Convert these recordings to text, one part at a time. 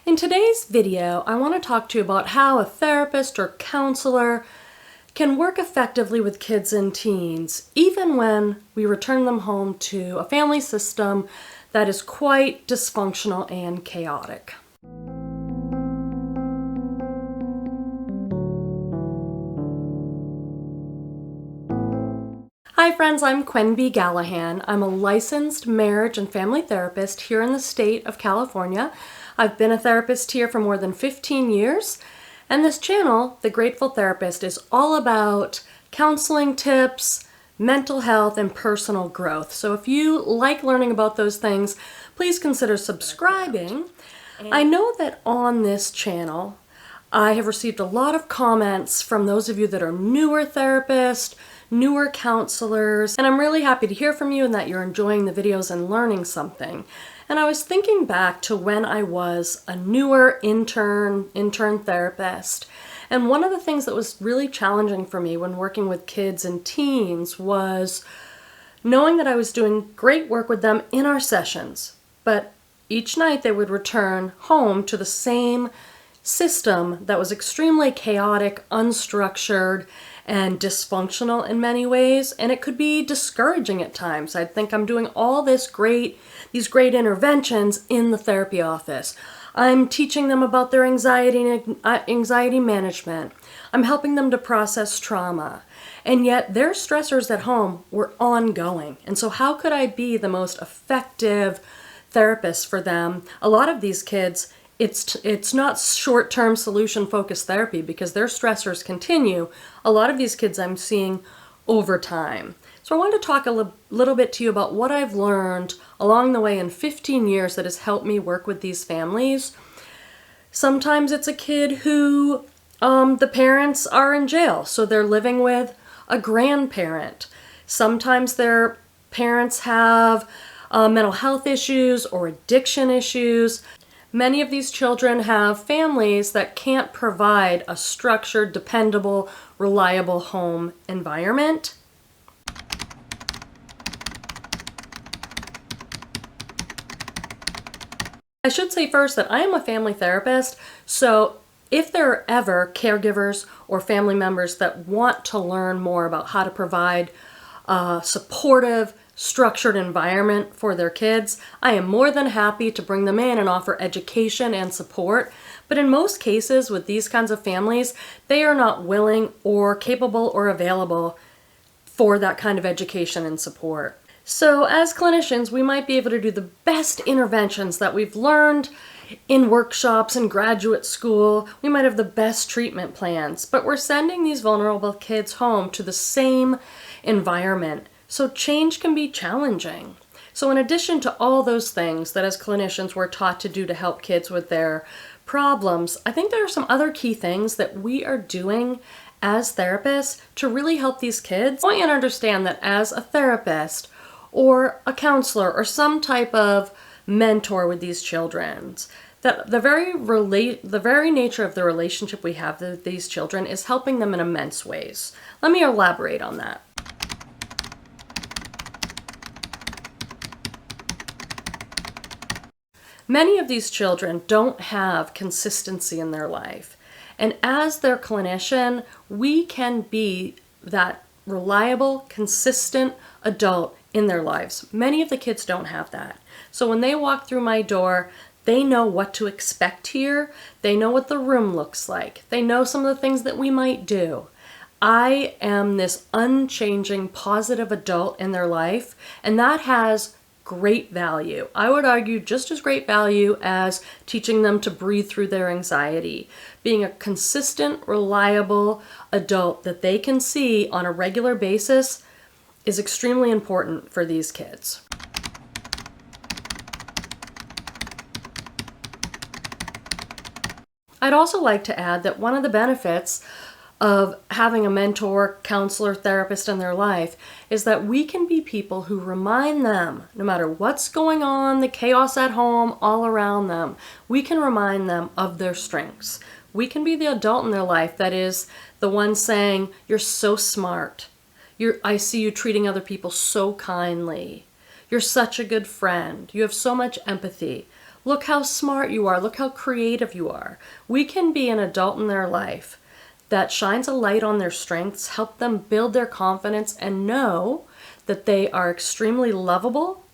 In today's video, I want to talk to you about how a therapist or counselor can work effectively with kids and teens, even when we return them home to a family system that is quite dysfunctional and chaotic. Hi friends, I'm Quenby Gallahan. I'm a licensed marriage and family therapist here in the state of California. I've been a therapist here for more than 15 years, and this channel, The Grateful Therapist, is all about counseling tips, mental health, and personal growth. So if you like learning about those things, please consider subscribing. I know that on this channel, I have received a lot of comments from those of you that are newer therapists, newer counselors, and I'm really happy to hear from you and that you're enjoying the videos and learning something. And I was thinking back to when I was a newer intern therapist, and one of the things that was really challenging for me when working with kids and teens was knowing that I was doing great work with them in our sessions, but each night they would return home to the same system that was extremely chaotic, unstructured, and dysfunctional in many ways, and it could be discouraging at times. I'd think I'm doing all these great interventions in the therapy office. I'm teaching them about their anxiety management. I'm helping them to process trauma. And yet their stressors at home were ongoing. And so how could I be the most effective therapist for them? A lot of these kids, it's not short-term solution-focused therapy because their stressors continue. A lot of these kids I'm seeing over time. So I wanted to talk a little bit to you about what I've learned along the way in 15 years that has helped me work with these families. Sometimes it's a kid who the parents are in jail, so they're living with a grandparent. Sometimes their parents have mental health issues or addiction issues. Many of these children have families that can't provide a structured, dependable, reliable home environment. I should say first that I am a family therapist, so if there are ever caregivers or family members that want to learn more about how to provide a supportive, structured environment for their kids, I am more than happy to bring them in and offer education and support. But in most cases with these kinds of families, they are not willing or capable or available for that kind of education and support. So as clinicians, we might be able to do the best interventions that we've learned in workshops and graduate school. We might have the best treatment plans, but we're sending these vulnerable kids home to the same environment. So change can be challenging. So in addition to all those things that as clinicians we're taught to do to help kids with their problems, I think there are some other key things that we are doing as therapists to really help these kids. I want you to understand that as a therapist or a counselor or some type of mentor with these children, that the very nature of the relationship we have with these children is helping them in immense ways. Let me elaborate on that. Many of these children don't have consistency in their life. And as their clinician, we can be that reliable, consistent adult in their lives. Many of the kids don't have that. So when they walk through my door, they know what to expect here. They know what the room looks like. They know some of the things that we might do. I am this unchanging, positive adult in their life, and that has great value. I would argue just as great value as teaching them to breathe through their anxiety. Being a consistent, reliable adult that they can see on a regular basis is extremely important for these kids. I'd also like to add that one of the benefits of having a mentor, counselor, therapist in their life is that we can be people who remind them, no matter what's going on, the chaos at home, all around them, we can remind them of their strengths. We can be the adult in their life that is the one saying, "You're so smart. I see you treating other people so kindly. You're such a good friend. You have so much empathy. Look how smart you are. Look how creative you are. We can be an adult in their life that shines a light on their strengths, help them build their confidence, and know that they are extremely lovable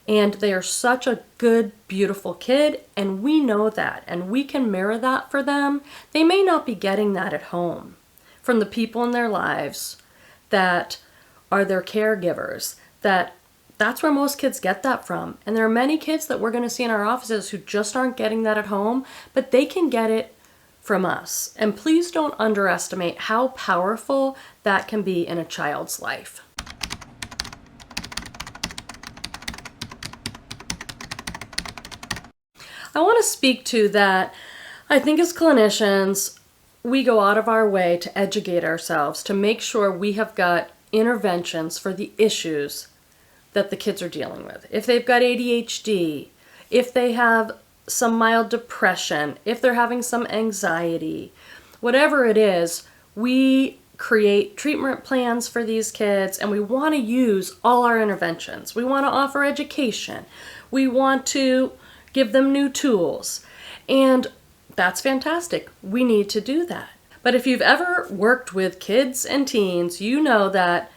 and they are such a good, beautiful kid, and we know that, and we can mirror that for them. They may not be getting that at home from the people in their lives that are their caregivers. That's where most kids get that from. And there are many kids that we're going to see in our offices who just aren't getting that at home, but they can get it from us. And please don't underestimate how powerful that can be in a child's life. I want to speak to that. I think as clinicians, we go out of our way to educate ourselves to make sure we have got interventions for the issues that the kids are dealing with. If they've got ADHD, if they have some mild depression, if they're having some anxiety, whatever it is, we create treatment plans for these kids, and we want to use all our interventions. We want to offer education. We want to give them new tools. And that's fantastic. We need to do that. But if you've ever worked with kids and teens, you know that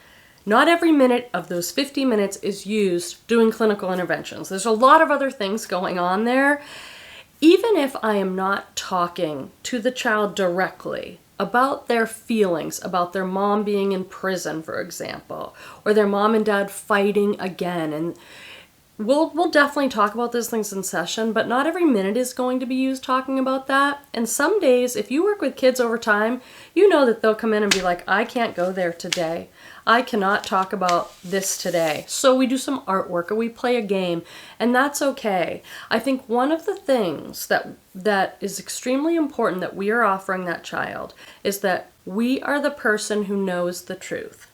not every minute of those 50 minutes is used doing clinical interventions. There's a lot of other things going on there. Even if I am not talking to the child directly about their feelings, about their mom being in prison, for example, or their mom and dad fighting again, and We'll definitely talk about those things in session, but not every minute is going to be used talking about that. And some days, if you work with kids over time, you know that they'll come in and be like, I can't go there today. I cannot talk about this today. So we do some artwork or we play a game, and that's okay. I think one of the things that is extremely important that we are offering that child is that we are the person who knows the truth.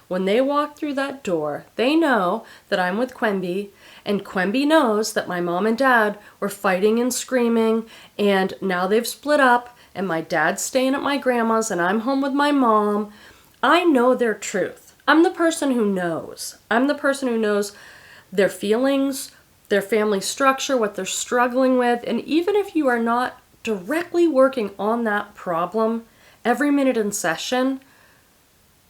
When they walk through that door, they know that I'm with Quemby, and Quemby knows that my mom and dad were fighting and screaming, and now they've split up, and my dad's staying at my grandma's, and I'm home with my mom. I know their truth. I'm the person who knows. I'm the person who knows their feelings, their family structure, what they're struggling with, and even if you are not directly working on that problem every minute in session,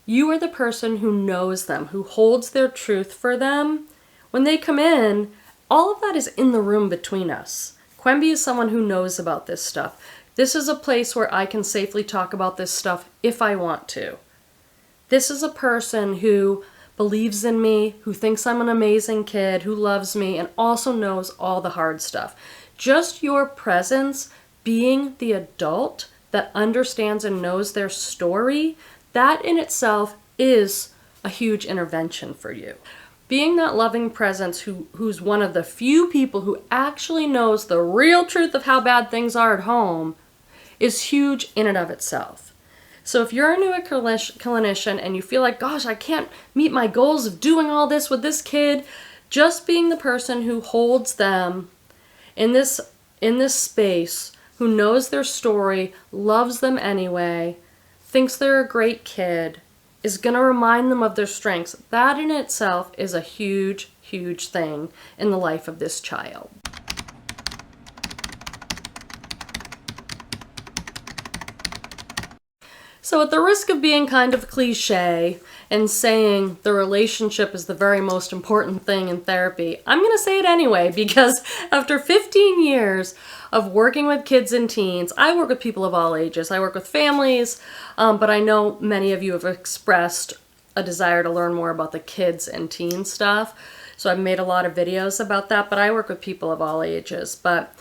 you are the person who knows them, who holds their truth for them. When they come in, all of that is in the room between us. Quemby is someone who knows about this stuff. This is a place where I can safely talk about this stuff if I want to. This is a person who believes in me, who thinks I'm an amazing kid, who loves me, and also knows all the hard stuff. Just your presence, being the adult that understands and knows their story, that in itself is a huge intervention for you. Being that loving presence who's one of the few people who actually knows the real truth of how bad things are at home is huge in and of itself. So if you're a new clinician and you feel like, gosh, I can't meet my goals of doing all this with this kid, just being the person who holds them in this space, who knows their story, loves them anyway, thinks they're a great kid, is going to remind them of their strengths. That in itself is a huge, huge thing in the life of this child. So at the risk of being kind of cliche and saying the relationship is the very most important thing in therapy, I'm going to say it anyway, because after 15 years of working with kids and teens, I work with people of all ages. I work with families, but I know many of you have expressed a desire to learn more about the kids and teen stuff. So I've made a lot of videos about that, but I work with people of all ages. But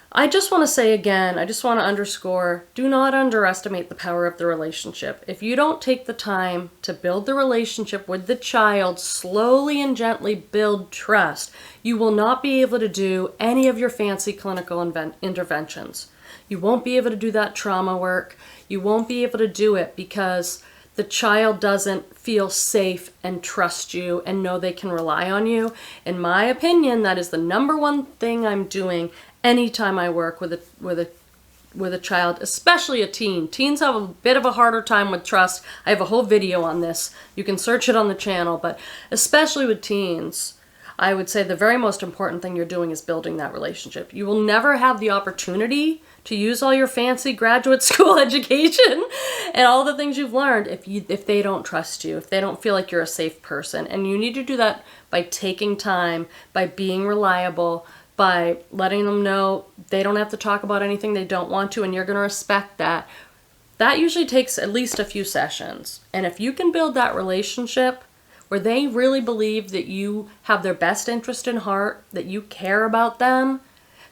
I just want to say again, I just want to underscore, do not underestimate the power of the relationship. If you don't take the time to build the relationship with the child, slowly and gently build trust, you will not be able to do any of your fancy clinical interventions. You won't be able to do that trauma work. You won't be able to do it because the child doesn't feel safe and trust you and know they can rely on you. In my opinion, that is the number one thing I'm doing anytime I work with a child, especially a teen. Teens have a bit of a harder time with trust. I have a whole video on this. You can search it on the channel, but especially with teens, I would say the very most important thing you're doing is building that relationship. You will never have the opportunity to use all your fancy graduate school education and all the things you've learned if they don't trust you, if they don't feel like you're a safe person. And you need to do that by taking time, by being reliable, by letting them know they don't have to talk about anything they don't want to, and you're going to respect that. That usually takes at least a few sessions. And if you can build that relationship where they really believe that you have their best interest in heart, that you care about them,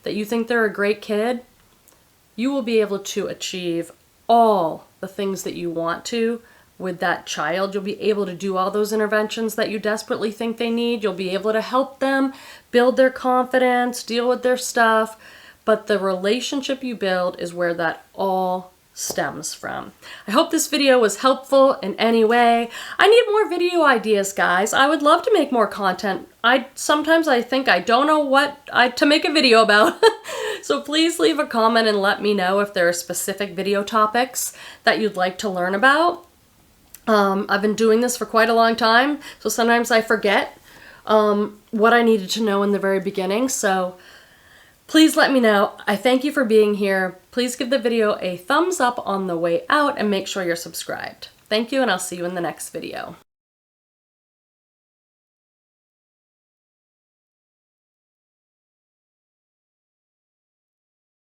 that you think they're a great kid, you will be able to achieve all the things that you want to with that child. You'll be able to do all those interventions that you desperately think they need. You'll be able to help them build their confidence, deal with their stuff. But the relationship you build is where that all stems from. I hope this video was helpful in any way. I need more video ideas, guys. I would love to make more content. Sometimes I think I don't know what to make a video about. So please leave a comment and let me know if there are specific video topics that you'd like to learn about. I've been doing this for quite a long time, so sometimes I forget what I needed to know in the very beginning. So please let me know. I thank you for being here. Please give the video a thumbs up on the way out and make sure you're subscribed. Thank you, and I'll see you in the next video.